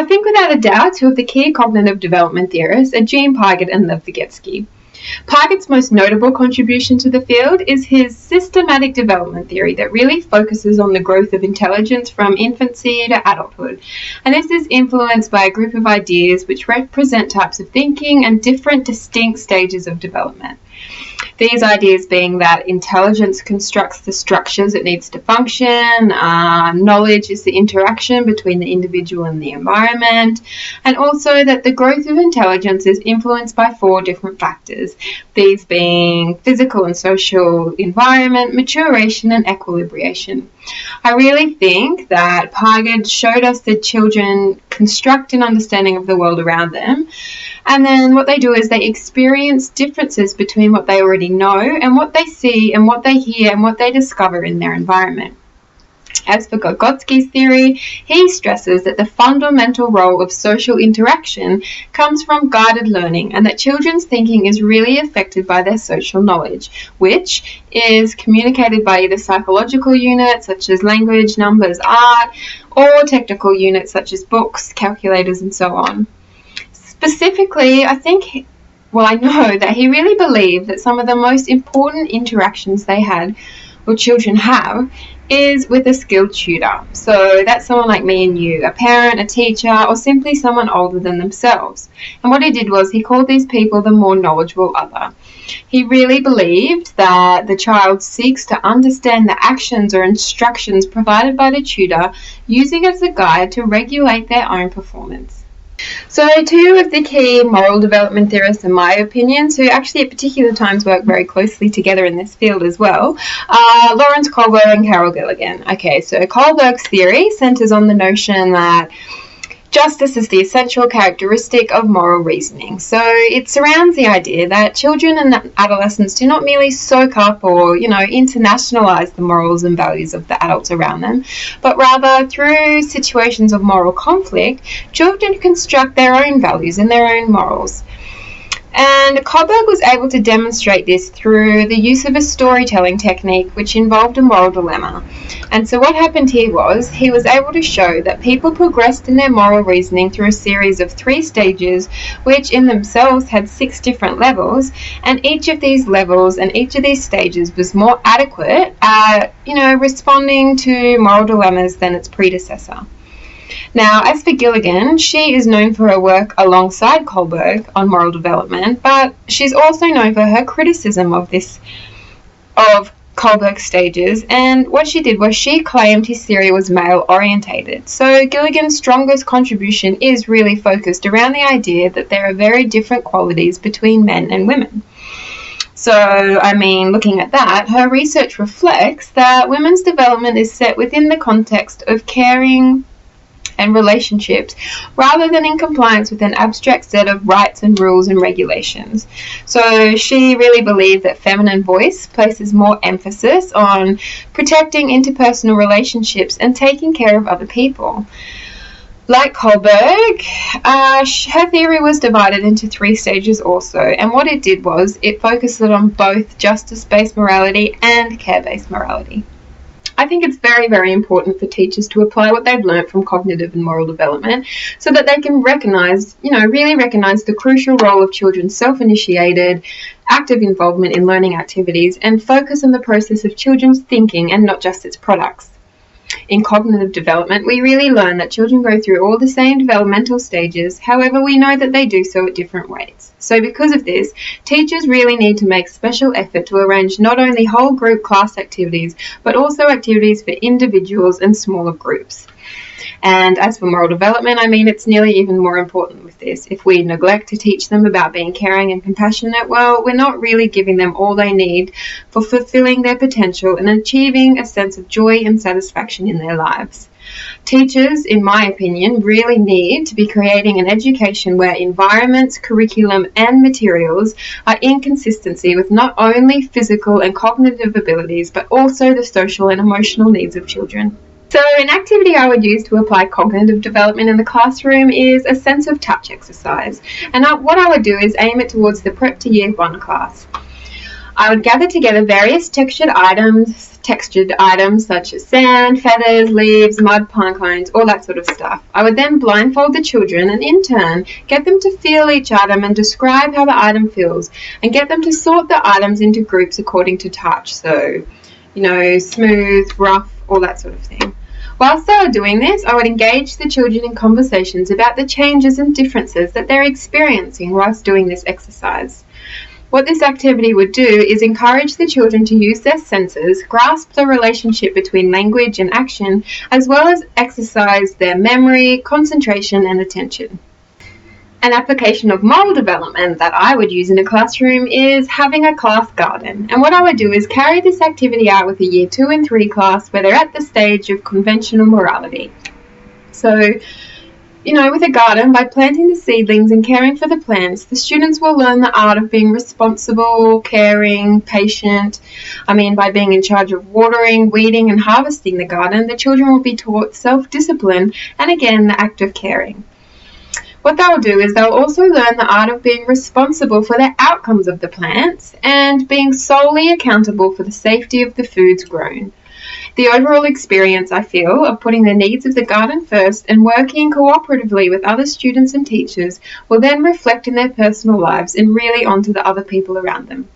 I think without a doubt, two of the key cognitive development theorists are Jean Piaget and Lev Vygotsky. Piaget's most notable contribution to the field is his systematic development theory that really focuses on the growth of intelligence from infancy to adulthood. And this is influenced by a group of ideas which represent types of thinking and different distinct stages of development. These ideas being that intelligence constructs the structures it needs to function, knowledge is the interaction between the individual and the environment, and also that the growth of intelligence is influenced by 4 different factors, these being physical and social environment, maturation, and equilibration. I really think that Piaget showed us that children construct an understanding of the world around them, and then what they do is they experience differences between what they already know and what they see and what they hear and what they discover in their environment. As for Vygotsky's theory, he stresses that the fundamental role of social interaction comes from guided learning and that children's thinking is really affected by their social knowledge, which is communicated by either psychological units such as language, numbers, art, or technical units such as books, calculators, and so on. Specifically, I know that he really believed that some of the most important interactions they had, or children have, is with a skilled tutor. So that's someone like me and you, a parent, a teacher, or simply someone older than themselves. And what he did was he called these people the more knowledgeable other. He really believed that the child seeks to understand the actions or instructions provided by the tutor, using it as a guide to regulate their own performance. So 2 of the key moral development theorists, in my opinion, who actually at particular times work very closely together in this field as well, are Lawrence Kohlberg and Carol Gilligan. Okay, so Kohlberg's theory centers on the notion that justice is the essential characteristic of moral reasoning. So it surrounds the idea that children and adolescents do not merely soak up or, internationalize the morals and values of the adults around them, but rather through situations of moral conflict, children construct their own values and their own morals. And Kohlberg was able to demonstrate this through the use of a storytelling technique which involved a moral dilemma. And so what happened here was he was able to show that people progressed in their moral reasoning through a series of 3 stages which in themselves had 6 different levels, and each of these levels and each of these stages was more adequate at, responding to moral dilemmas than its predecessor. Now, as for Gilligan, she is known for her work alongside Kohlberg on moral development, but she's also known for her criticism of Kohlberg's stages, and what she did was she claimed his theory was male-orientated. So Gilligan's strongest contribution is really focused around the idea that there are very different qualities between men and women. So, looking at that, her research reflects that women's development is set within the context of caring and relationships rather than in compliance with an abstract set of rights and rules and regulations. So she really believed that feminine voice places more emphasis on protecting interpersonal relationships and taking care of other people. Like Kohlberg, her theory was divided into 3 stages also, and what it did was it focused on both justice-based morality and care-based morality. I think it's very, very important for teachers to apply what they've learned from cognitive and moral development so that they can really recognize the crucial role of children's self-initiated, active involvement in learning activities and focus on the process of children's thinking and not just its products. In cognitive development, we really learn that children go through all the same developmental stages, however we know that they do so at different rates. So because of this, teachers really need to make special effort to arrange not only whole group class activities, but also activities for individuals and smaller groups. And as for moral development, it's nearly even more important with this. If we neglect to teach them about being caring and compassionate, well, we're not really giving them all they need for fulfilling their potential and achieving a sense of joy and satisfaction in their lives. Teachers, in my opinion, really need to be creating an education where environments, curriculum, and materials are in consistency with not only physical and cognitive abilities, but also the social and emotional needs of children. So an activity I would use to apply cognitive development in the classroom is a sense of touch exercise. And what I would do is aim it towards the Prep to Year 1 class. I would gather together various textured items such as sand, feathers, leaves, mud, pine cones, all that sort of stuff. I would then blindfold the children and in turn get them to feel each item and describe how the item feels, and get them to sort the items into groups according to touch. So, smooth, rough, all that sort of thing. Whilst they were doing this, I would engage the children in conversations about the changes and differences that they're experiencing whilst doing this exercise. What this activity would do is encourage the children to use their senses, grasp the relationship between language and action, as well as exercise their memory, concentration, and attention. An application of model development that I would use in a classroom is having a class garden. And what I would do is carry this activity out with a Year 2 and 3 class where they're at the stage of conventional morality. So, with a garden, by planting the seedlings and caring for the plants, the students will learn the art of being responsible, caring, patient. By being in charge of watering, weeding, and harvesting the garden, the children will be taught self-discipline and, again, the act of caring. What they'll do is they'll also learn the art of being responsible for the outcomes of the plants and being solely accountable for the safety of the foods grown. The overall experience, I feel, of putting the needs of the garden first and working cooperatively with other students and teachers will then reflect in their personal lives and really onto the other people around them.